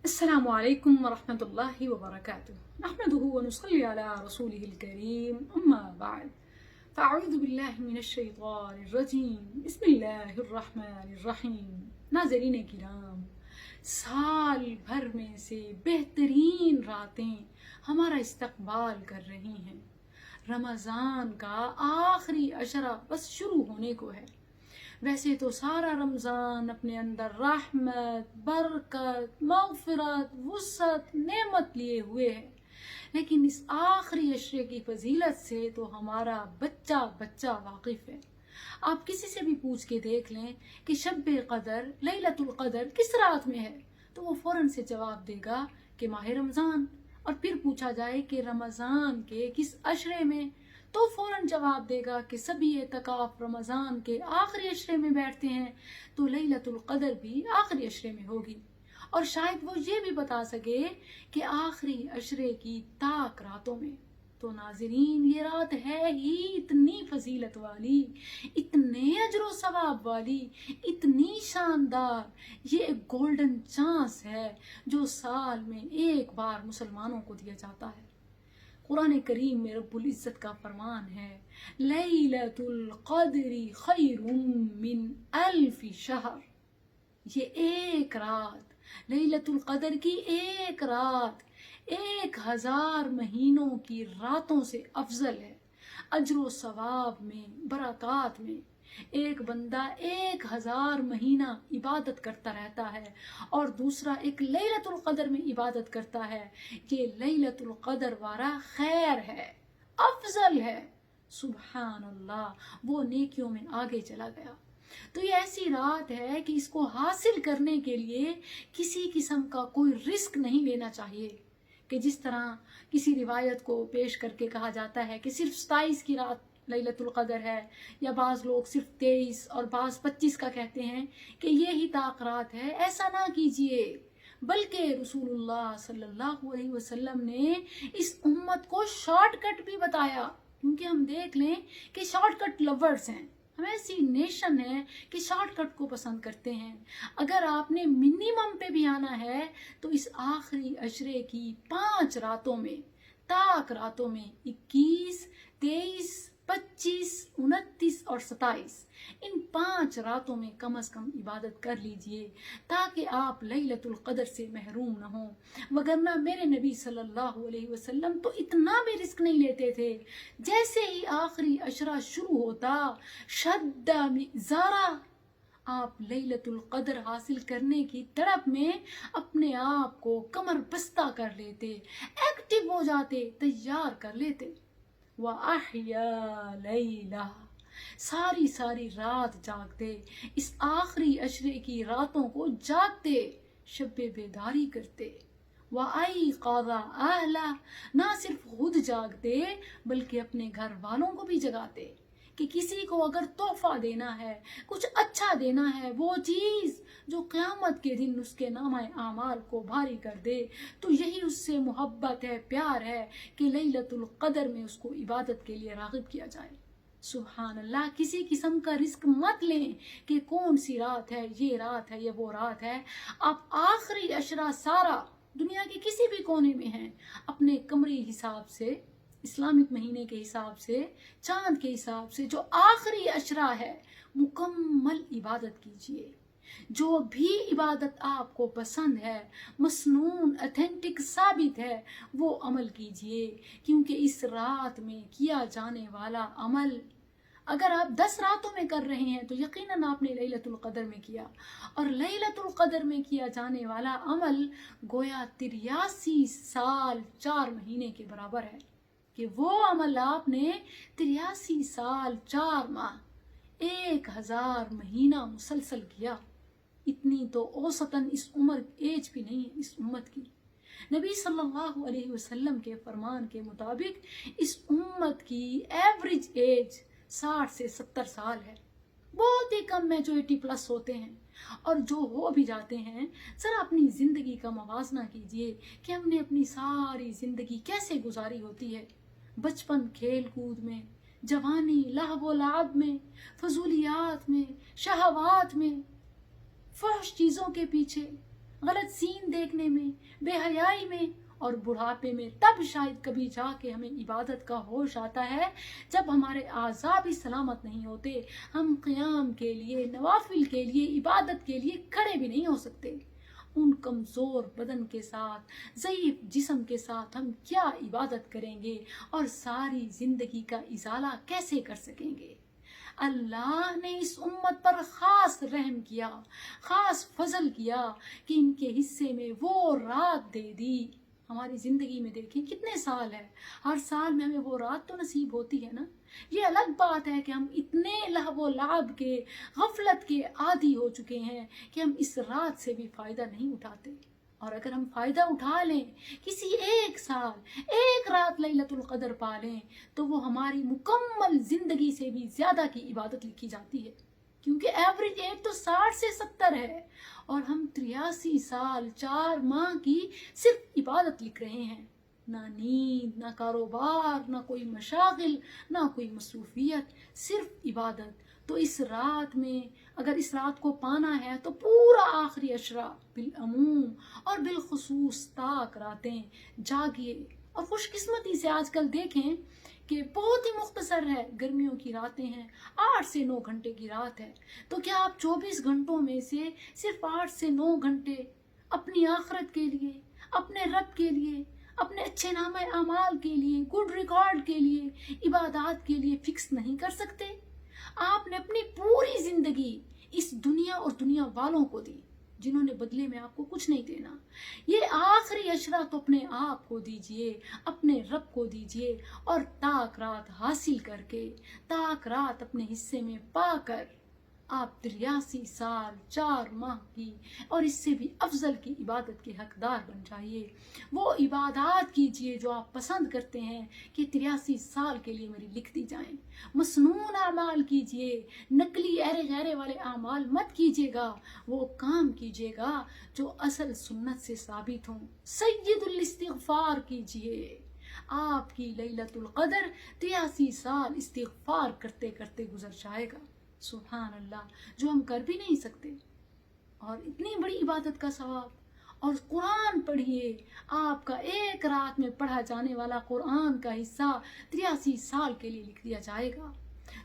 السلام عليكم ورحمة الله وبركاته. نحمده ونصلي على رسوله الكريم، أما بعد، فأعوذ بالله من الشیطان الرجیم، بسم اللہ الرحمن الرحیم۔ ناظرین کرام، سال بھر میں سے بہترین راتیں ہمارا استقبال کر رہی ہیں۔ رمضان کا آخری عشرہ بس شروع ہونے کو ہے۔ ویسے تو سارا رمضان اپنے اندر رحمت، برکت، مغفرت، وسعت، نعمت لیے ہوئے ہے، لیکن اس آخری عشرے کی فضیلت سے تو ہمارا بچہ بچہ واقف ہے۔ آپ کسی سے بھی پوچھ کے دیکھ لیں کہ شب قدر، لیلۃ القدر کس رات میں ہے، تو وہ فوراً سے جواب دے گا کہ ماہ رمضان۔ اور پھر پوچھا جائے کہ رمضان کے کس عشرے میں، تو فوراً جواب دے گا کہ سبھی اعتکاف رمضان کے آخری عشرے میں بیٹھتے ہیں، تو لیلۃ القدر بھی آخری عشرے میں ہوگی۔ اور شاید وہ یہ بھی بتا سکے کہ آخری عشرے کی تاک راتوں میں۔ تو ناظرین، یہ رات ہے ہی اتنی فضیلت والی، اتنے اجر و ثواب والی، اتنی شاندار۔ یہ ایک گولڈن چانس ہے جو سال میں ایک بار مسلمانوں کو دیا جاتا ہے۔ قرآن کریم میں رب العزت کا فرمان ہے، لیلۃ القدر خیر من الف شہر۔ یہ ایک رات، لیلۃ القدر کی ایک رات 1000 مہینوں کی راتوں سے افضل ہے۔ اجر و ثواب میں، برکات میں، ایک بندہ 1000 مہینہ عبادت کرتا رہتا ہے اور دوسرا ایک لیلۃ القدر میں عبادت کرتا ہے۔ یہ لیلۃ القدر والا خیر ہے، افضل ہے۔ سبحان اللہ، وہ نیکیوں میں آگے چلا گیا۔ تو یہ ایسی رات ہے کہ اس کو حاصل کرنے کے لیے کسی قسم کا کوئی رسک نہیں لینا چاہیے، کہ جس طرح کسی روایت کو پیش کر کے کہا جاتا ہے کہ صرف 27 کی رات لیلۃ القدر ہے، یا بعض لوگ صرف 23 اور بعض 25 کا کہتے ہیں کہ یہی طاق رات ہے۔ ایسا نہ کیجئے، بلکہ رسول اللہ صلی اللہ علیہ وسلم نے اس امت کو شارٹ کٹ بھی بتایا، کیونکہ ہم دیکھ لیں کہ شارٹ کٹ لورز ہیں، ہم ایسی نیشن ہے کہ شارٹ کٹ کو پسند کرتے ہیں۔ اگر آپ نے منیمم پہ بھی آنا ہے تو اس آخری عشرے کی 5 راتوں میں، تاک راتوں میں 21، 23، 25، 29 اور 27، ان 5 راتوں میں کم از کم عبادت کر لیجئے، تاکہ آپ لیلۃ القدر سے محروم نہ ہوں۔ وگرنہ میرے نبی صلی اللہ علیہ وسلم تو اتنا بھی رسک نہیں لیتے تھے، جیسے ہی آخری عشرہ شروع ہوتا، شد مئزارہ، آپ لیلۃ القدر حاصل کرنے کی تڑپ میں اپنے آپ کو کمر بستہ کر لیتے، ایکٹیو ہو جاتے، تیار کر لیتے۔ وَأَحْيَا لَيْلَهَا، ساری رات جاگتے، اس آخری عشرے کی راتوں کو جاگتے، شب بیداری کرتے۔ وَأَيْقَظَ أَهْلَهَا، نہ صرف خود جاگتے بلکہ اپنے گھر والوں کو بھی جگاتے، کہ کسی کو اگر تحفہ دینا ہے، کچھ اچھا دینا ہے، وہ چیز جو قیامت کے دن اس کے نامہ اعمال کو بھاری کر دے، تو یہی اس سے محبت ہے، پیار ہے کہ لیلۃ القدر میں اس کو عبادت کے لیے راغب کیا جائے۔ سبحان اللہ، کسی قسم کا رسک مت لیں کہ کون سی رات ہے، یہ رات ہے یا وہ رات ہے۔ آپ آخری عشرہ سارا دنیا کے کسی بھی کونے میں ہیں، اپنے قمری حساب سے، اسلامک مہینے کے حساب سے، چاند کے حساب سے، جو آخری عشرہ ہے، مکمل عبادت کیجئے۔ جو بھی عبادت آپ کو پسند ہے، مسنون، اتھینٹک ثابت ہے، وہ عمل کیجئے، کیونکہ اس رات میں کیا جانے والا عمل، اگر آپ 10 راتوں میں کر رہے ہیں تو یقیناً آپ نے لیلۃ القدر میں کیا، اور لیلۃ القدر میں کیا جانے والا عمل گویا 83 سال 4 مہینے کے برابر ہے، کہ وہ عمل آپ نے 83 سال 4 ماہ 1000 مہینہ مسلسل کیا۔ اتنی تو اوسطاً اس عمر ایج بھی نہیں ہے اس امت کی۔ نبی صلی اللہ علیہ وسلم کے فرمان کے مطابق اس امت کی ایوریج ایج 60 سے 70 سال ہے۔ بہت ہی کم میجورٹی پلس ہوتے ہیں، اور جو ہو بھی جاتے ہیں، ذرا اپنی زندگی کا موازنہ کیجئے کہ ہم نے اپنی ساری زندگی کیسے گزاری ہوتی ہے۔ بچپن کھیل کود میں، جوانی لہو و لعب میں، فضولیات میں، شہوات میں، فحش چیزوں کے پیچھے، غلط سین دیکھنے میں، بے حیائی میں اور بڑھاپے میں تب شاید کبھی جا کے ہمیں عبادت کا ہوش آتا ہے، جب ہمارے اعضاء بھی سلامت نہیں ہوتے، ہم قیام کے لیے، نوافل کے لیے، عبادت کے لیے کھڑے بھی نہیں ہو سکتے۔ ان کمزور بدن کے ساتھ، ضعیف جسم کے ساتھ ہم کیا عبادت کریں گے اور ساری زندگی کا ازالہ کیسے کر سکیں گے؟ اللہ نے اس امت پر خاص رحم کیا، خاص فضل کیا کہ ان کے حصے میں وہ رات دے دی۔ ہماری زندگی میں دیکھیں کتنے سال ہے، ہر سال میں ہمیں وہ رات تو نصیب ہوتی ہے نا۔ یہ الگ بات ہے کہ ہم اتنے لہو و لعب کے، غفلت کے عادی ہو چکے ہیں کہ ہم اس رات سے بھی فائدہ نہیں اٹھاتے۔ اور اگر ہم فائدہ اٹھا لیں، کسی ایک سال، ایک رات لیلۃ القدر پا لیں، تو وہ ہماری مکمل زندگی سے بھی زیادہ کی عبادت لکھی جاتی ہے، کیونکہ ایوریج ایج تو 60 سے 70 ہے اور ہم 83 سال 4 ماہ کی صرف عبادت لکھ رہے ہیں۔ نہ نیند، نہ کاروبار، نہ کوئی مشاغل، نہ کوئی مصروفیت، صرف عبادت۔ تو اس رات میں اگر اس رات کو پانا ہے تو پورا آخری عشرہ بالعموم اور بالخصوص طاق راتیں جاگیے۔ اور خوش قسمتی سے آج کل دیکھیں کہ بہت ہی مختصر ہے، گرمیوں کی راتیں ہیں، 8 سے 9 گھنٹے کی رات ہے، تو کیا آپ 24 گھنٹوں میں سے صرف 8 سے 9 گھنٹے اپنی آخرت کے لیے، اپنے رب کے لیے، اپنے اچھے نامہ اعمال کے لیے، گڈ ریکارڈ کے لیے، عبادات کے لیے فکس نہیں کر سکتے؟ آپ نے اپنی پوری زندگی اس دنیا اور دنیا والوں کو دی، جنہوں نے بدلے میں آپ کو کچھ نہیں دینا۔ یہ آخری عشرہ تو اپنے آپ کو دیجئے، اپنے رب کو دیجئے، اور طاق رات حاصل کر کے، طاق رات اپنے حصے میں پا کر آپ 83 سال 4 ماہ کی اور اس سے بھی افضل کی عبادت کے حقدار بن جائیے۔ وہ عبادات کیجئے جو آپ پسند کرتے ہیں کہ 83 سال کے لیے میری لکھ دی جائیں۔ مسنون اعمال کیجئے، نقلی ایرے غیرے والے اعمال مت کیجئے گا، وہ کام کیجئے گا جو اصل سنت سے ثابت ہوں۔ سید الاستغفار کیجئے۔ آپ کی لیلۃ القدر 83 سال استغفار کرتے کرتے گزر جائے گا، سبحان اللہ، جو ہم کر بھی نہیں سکتے۔ اور اتنی بڑی عبادت کا ثواب۔ اور قرآن پڑھیے، آپ کا ایک رات میں پڑھا جانے والا قرآن کا حصہ 83 سال کے لیے لکھ دیا جائے گا۔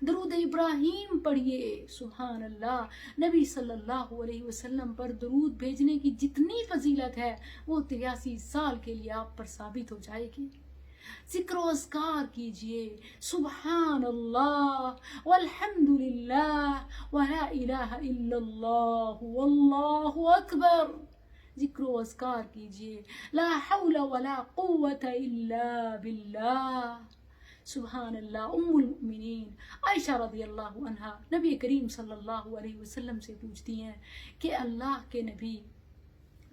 درود ابراہیم پڑھیے، سبحان اللہ، نبی صلی اللہ علیہ وسلم پر درود بھیجنے کی جتنی فضیلت ہے وہ 83 سال کے لیے آپ پر ثابت ہو جائے گی۔ ذکر و اذکار کیجئے، سبحان اللہ والحمد للہ ولا الہ الا اللہ واللہ اکبر۔ ذکر و اذکار کیجئے، لا حول ولا قوة الا باللہ، سبحان اللہ۔ ام المؤمنین عائشہ رضی اللہ عنہا نبی کریم صلی اللہ علیہ وسلم سے پوچھتی ہیں کہ اللہ کے نبی،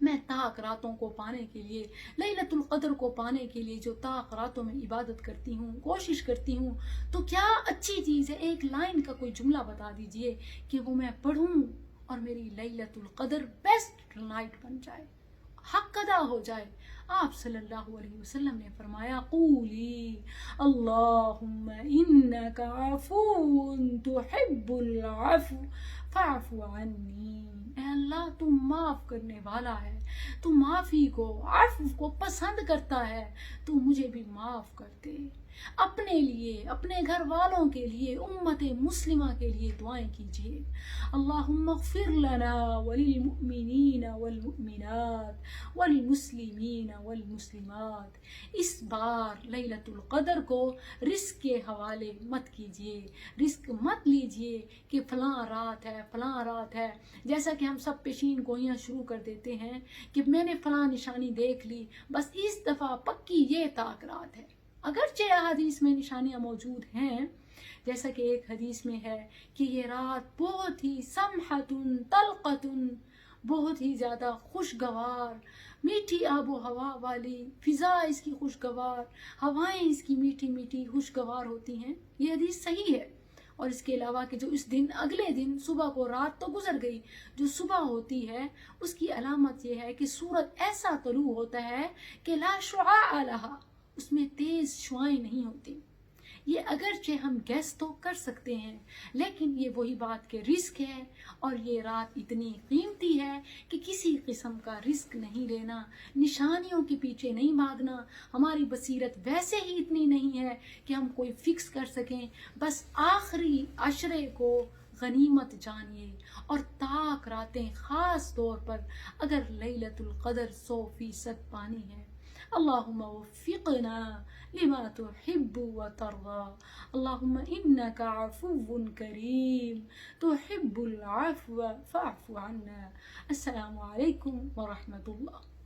میں طاق راتوں کو پانے کے لیے، لیلۃ القدر کو پانے کے لیے جو طاق راتوں میں عبادت کرتی ہوں، کوشش کرتی ہوں، تو کیا اچھی چیز ہے؟ ایک لائن کا کوئی جملہ بتا دیجئے کہ وہ میں پڑھوں اور میری لیلۃ القدر بیسٹ نائٹ بن جائے، حق ادا ہو جائے۔ آپ صلی اللہ علیہ وسلم نے فرمایا، قولی اللہم انک عفو تحب العفو فاعف عنی۔ اے اللہ، تو معاف کرنے والا ہے، تو معافی کو، عفو کو پسند کرتا ہے، تو مجھے بھی معاف کر دے۔ اپنے لیے، اپنے گھر والوں کے لیے، امت مسلمہ کے لیے دعائیں کیجیے۔ اللہم اغفر لنا وللمؤمنین والمؤمنات والمسلمین والمسلمات۔ اس بار لیلۃ القدر کو رزق کے حوالے مت کیجیے، رزق مت لیجیے کہ فلاں رات ہے، فلاں رات ہے، جیسا کہ ہم سب پیشین گوئیاں شروع کر دیتے ہیں کہ میں نے فلاں نشانی دیکھ لی، بس اس دفعہ پکی یہ طاق رات ہے۔ اگرچہ حدیث میں نشانیاں موجود ہیں، جیسا کہ ایک حدیث میں ہے کہ یہ رات بہت ہی سمحتن طلقتن، بہت ہی زیادہ خوشگوار، میٹھی آب و ہوا والی، فضا اس کی خوشگوار، ہوائیں اس کی میٹھی میٹھی خوشگوار ہوتی ہیں، یہ حدیث صحیح ہے۔ اور اس کے علاوہ کہ جو اس دن، اگلے دن صبح کو، رات تو گزر گئی، جو صبح ہوتی ہے اس کی علامت یہ ہے کہ سورج ایسا طلوع ہوتا ہے کہ لا شعاع لہا، اس میں تیز شعائیں نہیں ہوتی، یہ اگرچہ ہم گیس تو کر سکتے ہیں، لیکن یہ وہی بات کہ رزق ہے، اور یہ رات اتنی قیمتی ہے کہ کسی قسم کا رزق نہیں لینا، نشانیوں کے پیچھے نہیں بھاگنا۔ ہماری بصیرت ویسے ہی اتنی نہیں ہے کہ ہم کوئی فکس کر سکیں، بس آخری عشرے کو غنیمت جانیے، اور تاک راتیں خاص طور پر اگر لیلۃ القدر 100% پانی ہے۔ اللہم وفقنا لما تحب وترضى، اللہم انک عفو کریم تحب العفو فاعف عنا۔ السلام علیکم ورحمۃ اللہ۔